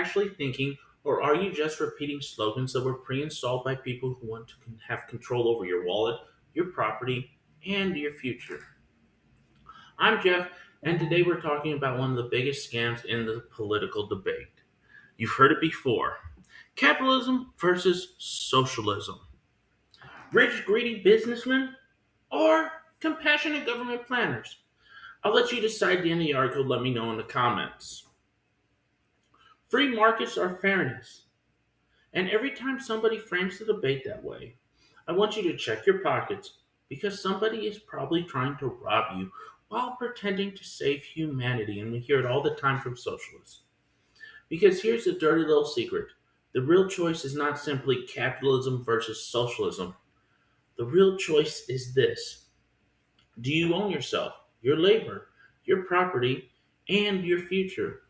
actually thinking, or are you just repeating slogans that were pre-installed by people who want to have control over your wallet, your property, and your future? I'm Jeff, and today we're talking about one of the biggest scams in the political debate. You've heard it before: capitalism versus socialism. Rich, greedy businessmen or compassionate government planners? I'll let you decide at the end of the article. Let me know in the comments. Free markets are fairness. And every time somebody frames the debate that way, I want you to check your pockets because somebody is probably trying to rob you while pretending to save humanity. And we hear it all the time from socialists. Because here's the dirty little secret: the real choice is not simply capitalism versus socialism. The real choice is this: do you own yourself, your labor, your property, and your future?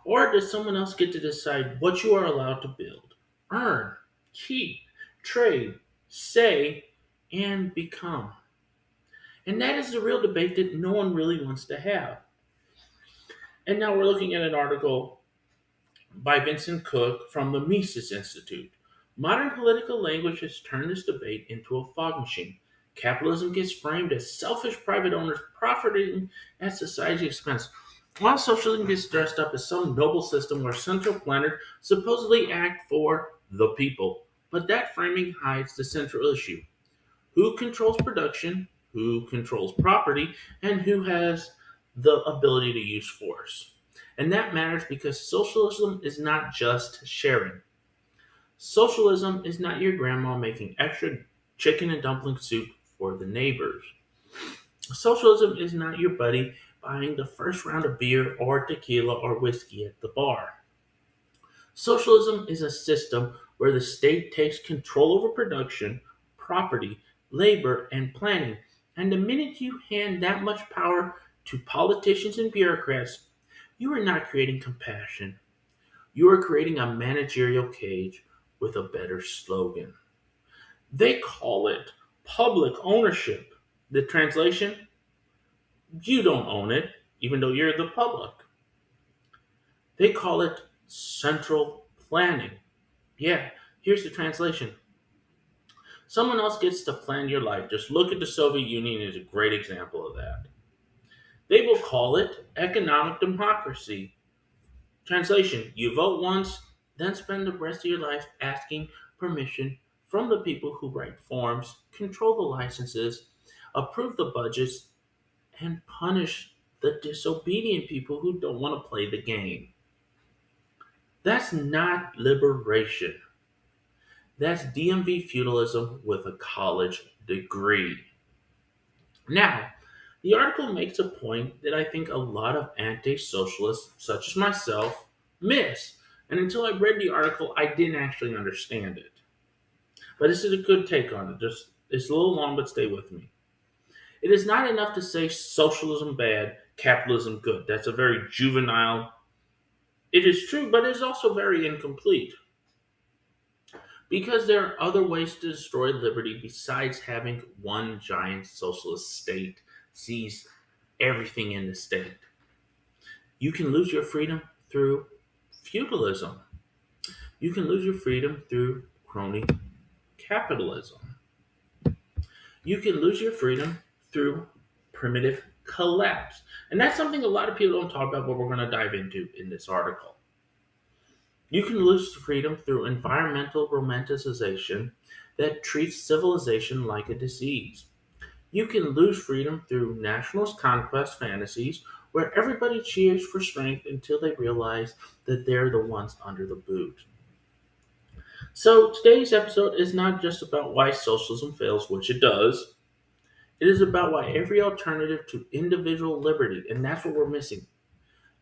Or does someone else get to decide what you are allowed to build, earn, keep, trade, say, and become? And that is the real debate that no one really wants to have. And now we're looking at an article by Vincent from the Mises Institute. Modern political language has turned this debate into a fog machine. Capitalism gets framed as selfish private owners profiting at society's expense, while socialism gets dressed up as some noble system where central planners supposedly act for the people. But that framing hides the central issue: who controls production, who controls property, and who has the ability to use force. And that matters because socialism is not just sharing. Socialism is not your grandma making extra chicken and dumpling soup for the neighbors. Socialism is not your buddy buying the first round of beer or tequila or whiskey at the bar. Socialism is a system where the state takes control over production, property, labor, and planning. And the minute you hand that much power to politicians and bureaucrats, you are not creating compassion. You are creating a managerial cage with a better slogan. They call it public ownership. The translation: you don't own it, even though you're the public. They call it central planning. Yeah, here's the translation: someone else gets to plan your life. Just look at the Soviet Union as a great example of that. They will call it economic democracy. Translation: you vote once, then spend the rest of your life asking permission from the people who write forms, control the licenses, approve the budgets, and punish the disobedient people who don't want to play the game. That's not liberation. That's DMV feudalism with a college degree. Now, the article makes a point that I think a lot of anti-socialists, such as myself, miss. And until I read the article, I didn't actually understand it. But this is a good take on it. Just it's a little long, but stay with me. It is not enough to say socialism bad, capitalism good. That's a very juvenile. It is true, but it is also very incomplete. Because there are other ways to destroy liberty besides having one giant socialist state seize everything in the state. You can lose your freedom through feudalism. You can lose your freedom through crony capitalism. You can lose your freedom through primitive collapse. And that's something a lot of people don't talk about, but we're going to dive into in this article. You can lose freedom through environmental romanticization that treats civilization like a disease. You can lose freedom through nationalist conquest fantasies where everybody cheers for strength until they realize that they're the ones under the boot. So today's episode is not just about why socialism fails, which it does. It is about why every alternative to individual liberty, and that's what we're missing,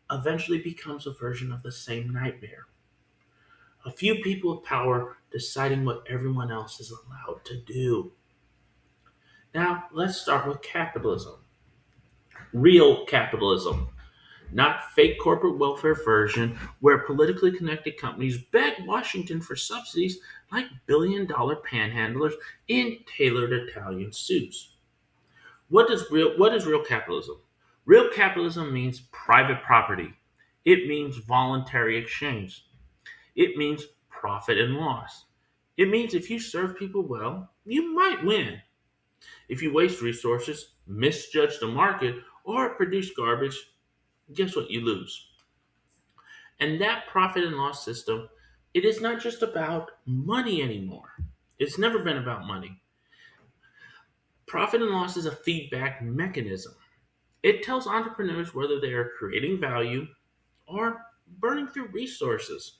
eventually becomes a version of the same nightmare. A few people with power deciding what everyone else is allowed to do. Now, let's start with capitalism. Real capitalism. Not fake corporate welfare version where politically connected companies beg Washington for subsidies like billion-dollar panhandlers in tailored Italian suits. What is real capitalism? Real capitalism means private property. It means voluntary exchange. It means profit and loss. It means if you serve people well, you might win. If you waste resources, misjudge the market, or produce garbage, guess what? You lose. And that profit and loss system, it is not just about money anymore. It's never been about money. Profit and loss is a feedback mechanism. It tells entrepreneurs whether they are creating value or burning through resources.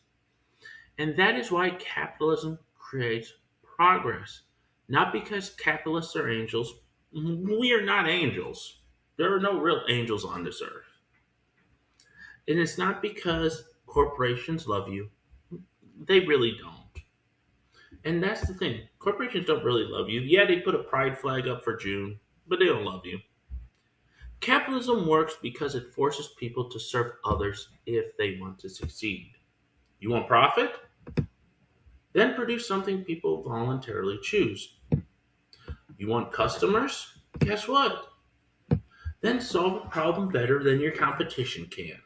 And that is why capitalism creates progress. Not because capitalists are angels. We are not angels. There are no real angels on this earth. And it's not because corporations love you. They really don't. And that's the thing. Corporations don't really love you. Yeah, they put a pride flag up for June, but they don't love you. Capitalism works because it forces people to serve others if they want to succeed. You want profit? Then produce something people voluntarily choose. You want customers? Guess what? Then solve a problem better than your competition can.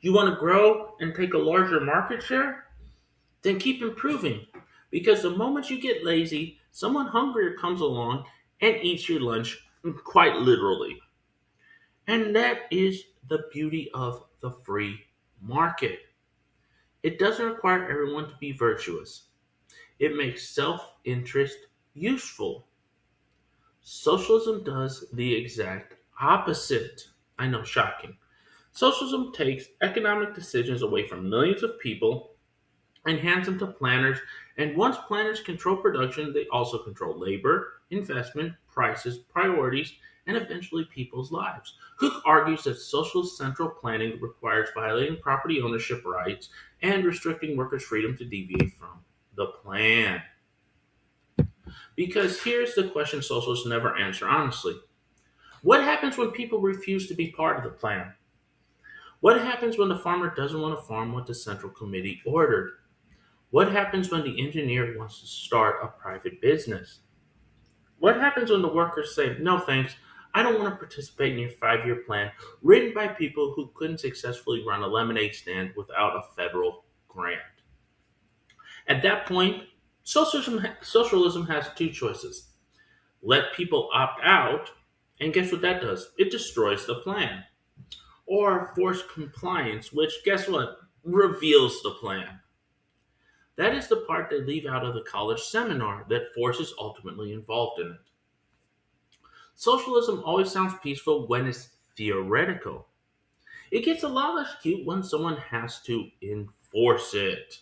You want to grow and take a larger market share? Then keep improving. Because the moment you get lazy, someone hungrier comes along and eats your lunch, quite literally. And that is the beauty of the free market. It doesn't require everyone to be virtuous. It makes self interest useful. Socialism does the exact opposite. I know, shocking. Socialism takes economic decisions away from millions of people and hands them to planners. And once planners control production, they also control labor, investment, prices, priorities, and eventually people's lives. Cook argues that socialist central planning requires violating property ownership rights and restricting workers' freedom to deviate from the plan. Because here's the question socialists never answer honestly. What happens when people refuse to be part of the plan? What happens when the farmer doesn't want to farm what the Central Committee ordered? What happens when the engineer wants to start a private business? What happens when the workers say, no thanks, I don't want to participate in your 5-year plan written by people who couldn't successfully run a lemonade stand without a federal grant? At that point, socialism has two choices. Let people opt out, and guess what that does? It destroys the plan. Or force compliance, which, guess what? Reveals the plan. That is the part they leave out of the college seminar that force is ultimately involved in it. Socialism always sounds peaceful when it's theoretical. It gets a lot less cute when someone has to enforce it.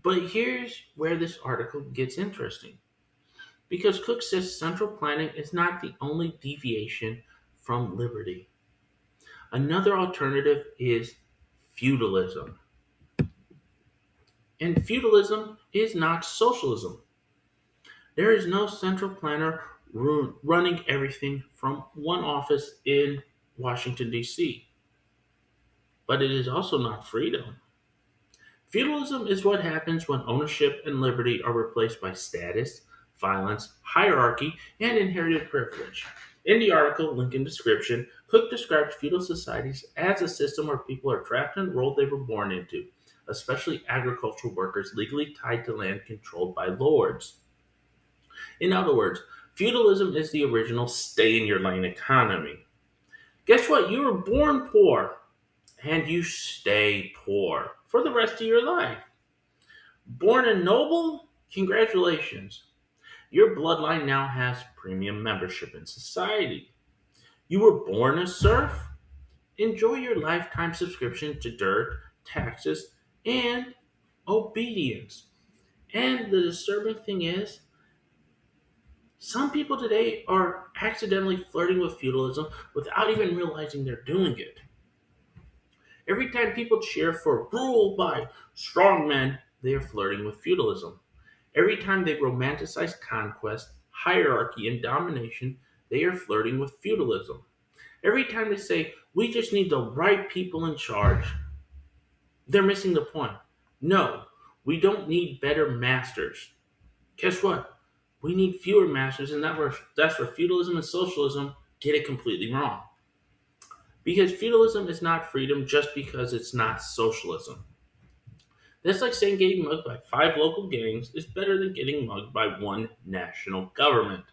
But here's where this article gets interesting. Because Cook says central planning is not the only deviation from liberty. Another alternative is feudalism. And feudalism is not socialism. There is no central planner running everything from one office in Washington, D.C. But it is also not freedom. Feudalism is what happens when ownership and liberty are replaced by status, violence, hierarchy, and inherited privilege. In the article, link in description, Cook describes feudal societies as a system where people are trapped in a role they were born into, especially agricultural workers legally tied to land controlled by lords. In other words, feudalism is the original stay-in-your-lane economy. Guess what? You were born poor, and you stay poor for the rest of your life. Born a noble? Congratulations. Your bloodline now has premium membership in society. You were born a serf? Enjoy your lifetime subscription to dirt, taxes, and obedience. And the disturbing thing is, some people today are accidentally flirting with feudalism without even realizing they're doing it. Every time people cheer for rule by strong men, they are flirting with feudalism. Every time they romanticize conquest, hierarchy, and domination, they are flirting with feudalism. Every time they say, we just need the right people in charge, they're missing the point. No, we don't need better masters. Guess what? We need fewer masters, and that's where feudalism and socialism get it completely wrong. Because feudalism is not freedom just because it's not socialism. That's like saying getting mugged by 5 local gangs is better than getting mugged by one national government.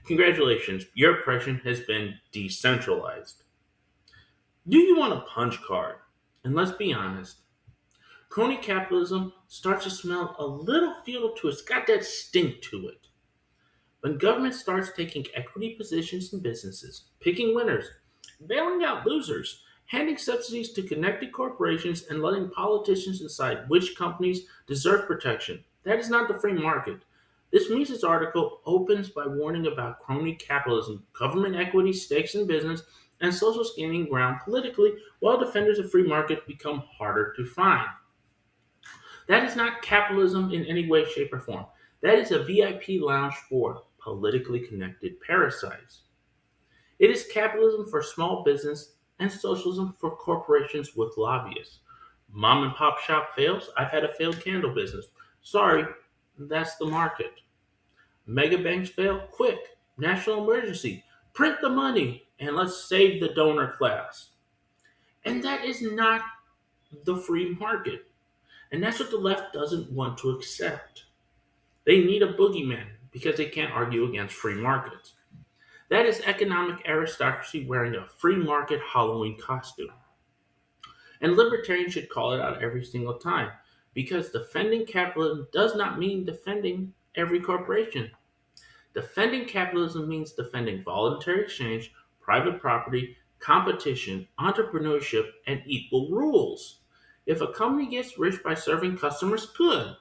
Congratulations, your oppression has been decentralized. Do you want a punch card? And let's be honest, crony capitalism starts to smell a little feudal to it. It's got that stink to it. When government starts taking equity positions in businesses, picking winners, bailing out losers, handing subsidies to connected corporations, and letting politicians decide which companies deserve protection, that is not the free market. This Mises article opens by warning about crony capitalism, government equity, stakes in business, and social gaining ground politically, while defenders of free market become harder to find. That is not capitalism in any way, shape, or form. That is a VIP lounge for politically connected parasites. It is capitalism for small business and socialism for corporations with lobbyists. Mom and pop shop fails. I've had a failed candle business. Sorry, that's the market. Mega banks fail. Quick, national emergency. Print the money and let's save the donor class. And that is not the free market. And that's what the left doesn't want to accept. They need a boogeyman because they can't argue against free markets. That is economic aristocracy wearing a free market Halloween costume. And libertarians should call it out every single time because defending capitalism does not mean defending every corporation. Defending capitalism means defending voluntary exchange, private property, competition, entrepreneurship, and equal rules. If a company gets rich by serving customers, good.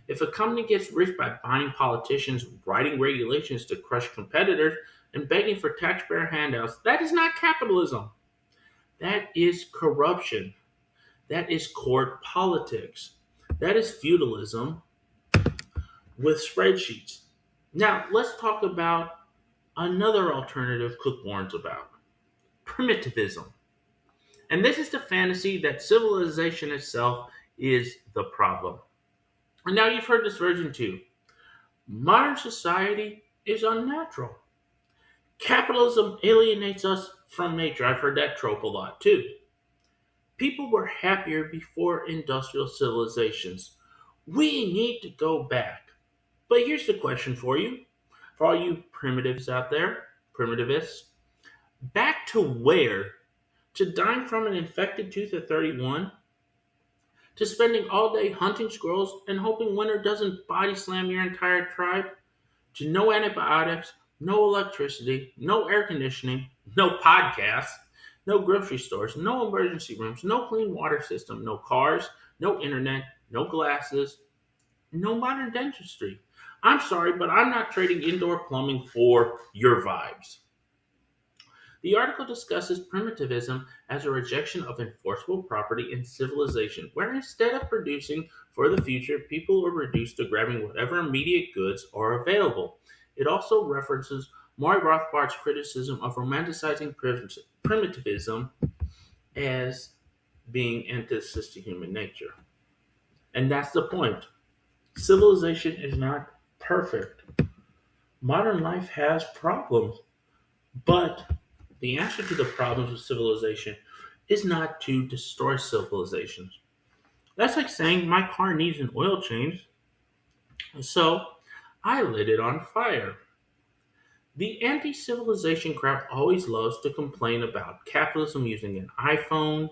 If a company gets rich by buying politicians, writing regulations to crush competitors, and begging for taxpayer handouts, that is not capitalism. That is corruption. That is court politics. That is feudalism with spreadsheets. Now, let's talk about another alternative Cook warns about primitivism. And this is the fantasy that civilization itself is the problem. And now you've heard this version too. Modern society is unnatural. Capitalism alienates us from nature. I've heard that trope a lot too. People were happier before industrial civilizations. We need to go back. But here's the question for you, for all you primitives out there, primitivists. Back to where? To dying from an infected tooth at 31? To spending all day hunting squirrels and hoping winter doesn't body slam your entire tribe? To no antibiotics, no electricity, no air conditioning, no podcasts, no grocery stores, no emergency rooms, no clean water system, no cars, no internet, no glasses, no modern dentistry. I'm sorry, but I'm not trading indoor plumbing for your vibes. The article discusses primitivism as a rejection of enforceable property in civilization, where instead of producing for the future, people are reduced to grabbing whatever immediate goods are available. It also references Maury Rothbard's criticism of romanticizing primitivism as being antithesis to human nature. And that's the point. Civilization is not perfect. Modern life has problems, but the answer to the problems of civilization is not to destroy civilizations. That's like saying my car needs an oil change, so I lit it on fire. The anti civilization crowd always loves to complain about capitalism using an iPhone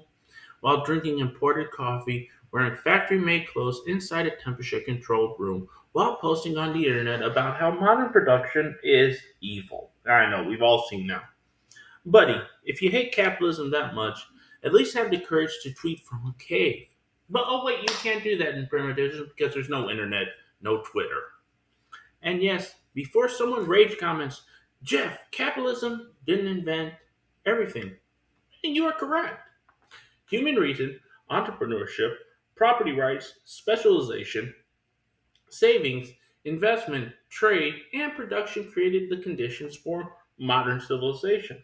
while drinking imported coffee, wearing factory made clothes inside a temperature controlled room, while posting on the internet about how modern production is evil. I know, we've all seen that. Buddy, if you hate capitalism that much, at least have the courage to tweet from a cave. But oh wait, you can't do that in primitivism because there's no internet, no Twitter. And yes, before someone rage comments, Jeff, capitalism didn't invent everything. And you are correct. Human reason, entrepreneurship, property rights, specialization, savings, investment, trade, and production created the conditions for modern civilization.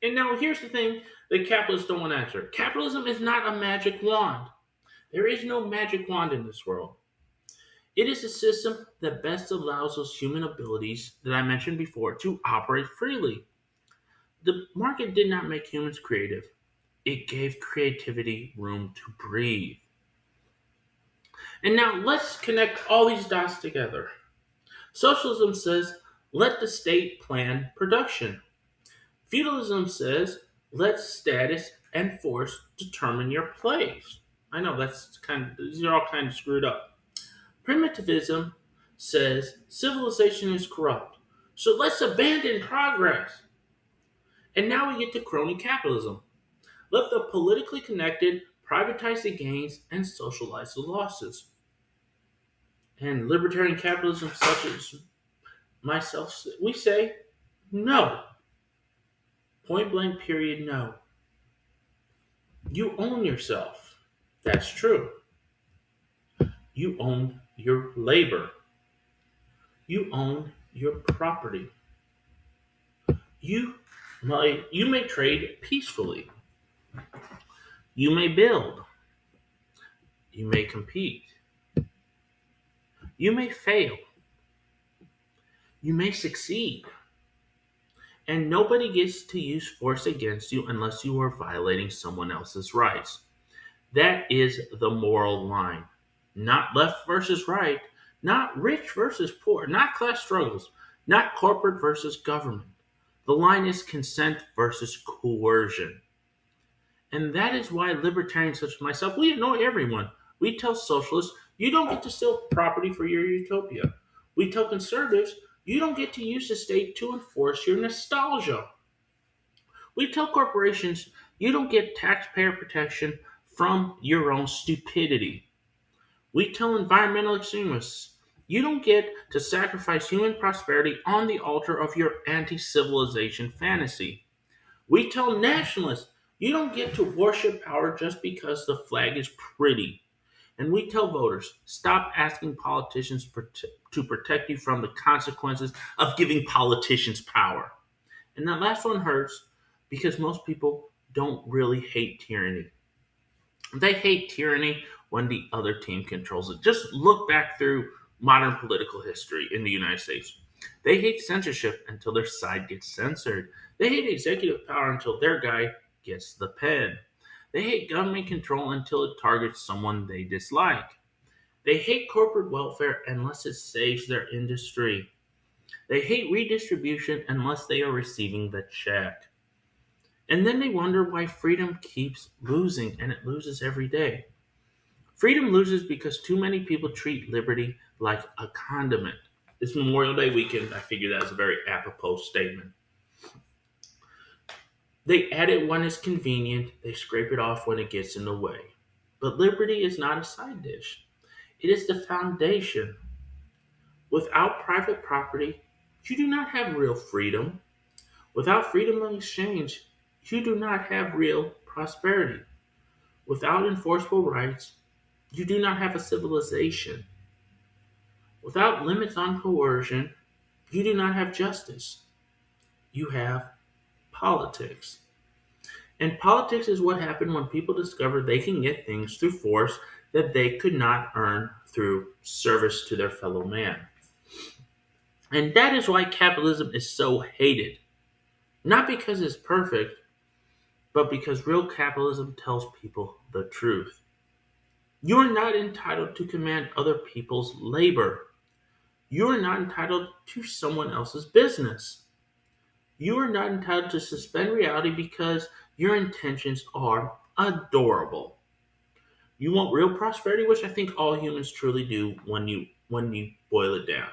And now here's the thing that capitalists don't want to answer. Capitalism is not a magic wand. There is no magic wand in this world. It is a system that best allows those human abilities that I mentioned before to operate freely. The market did not make humans creative. It gave creativity room to breathe. And now let's connect all these dots together. Socialism says, let the state plan production. Feudalism says, let status and force determine your place. I know these are all kind of screwed up. Primitivism says civilization is corrupt. So let's abandon progress. And now we get to crony capitalism. Let the politically connected privatize the gains and socialize the losses. And libertarian capitalism, such as myself, we say no. Point blank, period, no. You own yourself. That's true. You own your labor. You own your property. You may trade peacefully. You may build. You may compete. You may fail. You may succeed. And nobody gets to use force against you unless you are violating someone else's rights. That is the moral line. Not left versus right, not rich versus poor, not class struggles, not corporate versus government. The line is consent versus coercion. And that is why libertarians such as myself, we annoy everyone. We tell socialists, you don't get to steal property for your utopia. We tell conservatives, you don't get to use the state to enforce your nostalgia. We tell corporations, you don't get taxpayer protection from your own stupidity. We tell environmental extremists, you don't get to sacrifice human prosperity on the altar of your anti-civilization fantasy. We tell nationalists, you don't get to worship power just because the flag is pretty. And we tell voters, stop asking politicians to protect you from the consequences of giving politicians power. And that last one hurts because most people don't really hate tyranny. They hate tyranny when the other team controls it. Just look back through modern political history in the United States. They hate censorship until their side gets censored. They hate executive power until their guy gets the pen. They hate government control until it targets someone they dislike. They hate corporate welfare unless it saves their industry. They hate redistribution unless they are receiving the check. And then they wonder why freedom keeps losing, and it loses every day. Freedom loses because too many people treat liberty like a condiment. This Memorial Day weekend, I figured that was a very apropos statement. They add it when it's convenient, they scrape it off when it gets in the way. But liberty is not a side dish. It is the foundation. Without private property, you do not have real freedom. Without freedom of exchange, you do not have real prosperity. Without enforceable rights, you do not have a civilization. Without limits on coercion, you do not have justice. You have politics. And politics is what happened when people discovered they can get things through force that they could not earn through service to their fellow man. And that is why capitalism is so hated. Not because it's perfect, but because real capitalism tells people the truth. You are not entitled to command other people's labor. You are not entitled to someone else's business. You are not entitled to suspend reality because your intentions are adorable. You want real prosperity, which I think all humans truly do when you boil it down.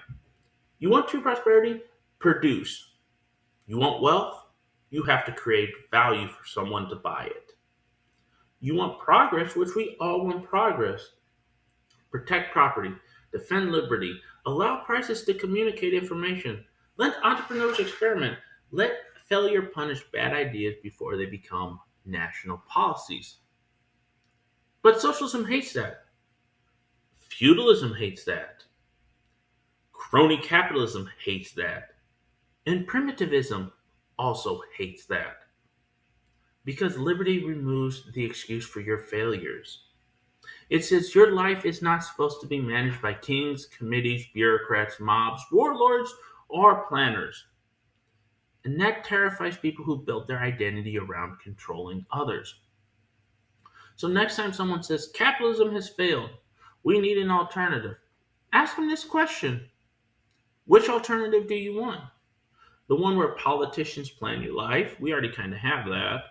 You want true prosperity? Produce. You want wealth? You have to create value for someone to buy it. You want progress, which we all want progress. Protect property. Defend liberty. Allow prices to communicate information. Let entrepreneurs experiment. Let failure punish bad ideas before they become national policies. But socialism hates that. Feudalism hates that. Crony capitalism hates that. And primitivism also hates that. Because liberty removes the excuse for your failures. It says your life is not supposed to be managed by kings, committees, bureaucrats, mobs, warlords, or planners. And that terrifies people who built their identity around controlling others. So next time someone says capitalism has failed, We need an alternative. Ask them this question. Which alternative do you want? The one where politicians plan your life? We already kind of have that.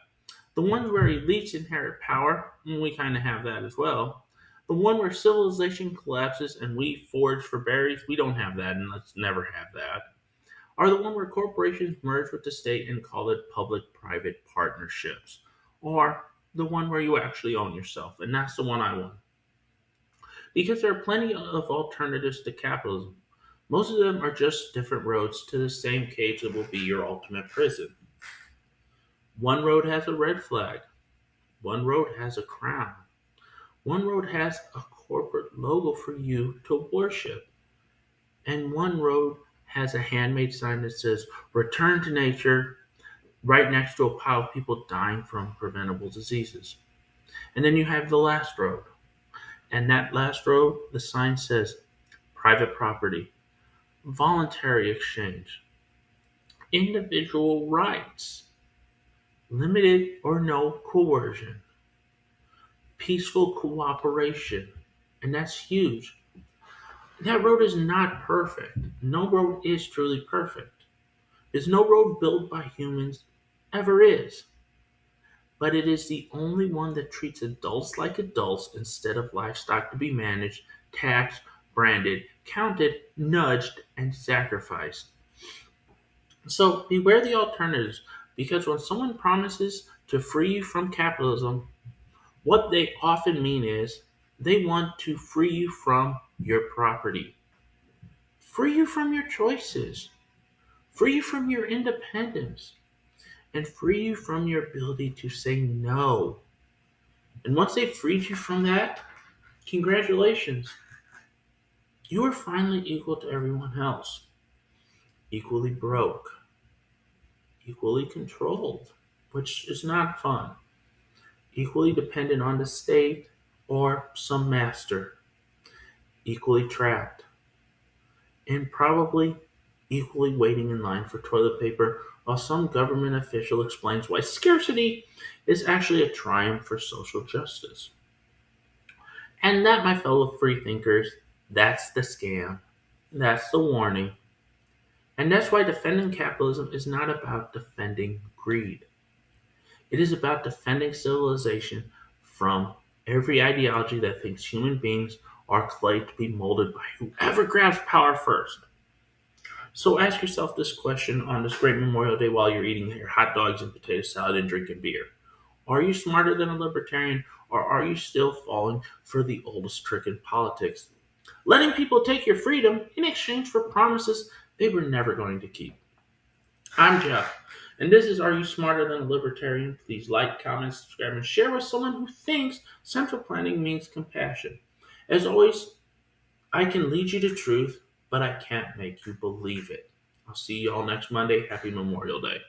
The one where elites inherit power? We kind of have that as well. The one where civilization collapses and we forage for berries? We don't have that, and let's never have that. Or the one where corporations merge with the state and call it public-private partnerships? Or the one where you actually own yourself? And that's the one I want. Because there are plenty of alternatives to capitalism. Most of them are just different roads to the same cage that will be your ultimate prison. One road has a red flag. One road has a crown. One road has a corporate logo for you to worship. And one road has a handmade sign that says, "Return to nature," right next to a pile of people dying from preventable diseases. And then you have the last road. And that last road, the sign says, "Private property, voluntary exchange, individual rights, limited or no coercion, peaceful cooperation." And that's huge. That road is not perfect. No road is truly perfect. There's no road built by humans ever is. But it is the only one that treats adults like adults instead of livestock to be managed, taxed, branded, counted, nudged, and sacrificed. So beware the alternatives, because when someone promises to free you from capitalism, what they often mean is they want to free you from your property, free you from your choices, free you from your independence, and free you from your ability to say no. And once they've freed you from that, congratulations. You are finally equal to everyone else. Equally broke, equally controlled, which is not fun. Equally dependent on the state or some master. Equally trapped. And probably equally waiting in line for toilet paper while some government official explains why scarcity is actually a triumph for social justice. And that, my fellow freethinkers, that's the scam. That's the warning. And that's why defending capitalism is not about defending greed. It is about defending civilization from every ideology that thinks human beings are clay to be molded by whoever grabs power first. So ask yourself this question on this great Memorial Day while you're eating your hot dogs and potato salad and drinking beer. Are you smarter than a libertarian, or are you still falling for the oldest trick in politics? Letting people take your freedom in exchange for promises they were never going to keep. I'm Jeff, and this is Are You Smarter Than a Libertarian? Please like, comment, subscribe, and share with someone who thinks central planning means compassion. As always, I can lead you to truth, but I can't make you believe it. I'll see you all next Monday. Happy Memorial Day.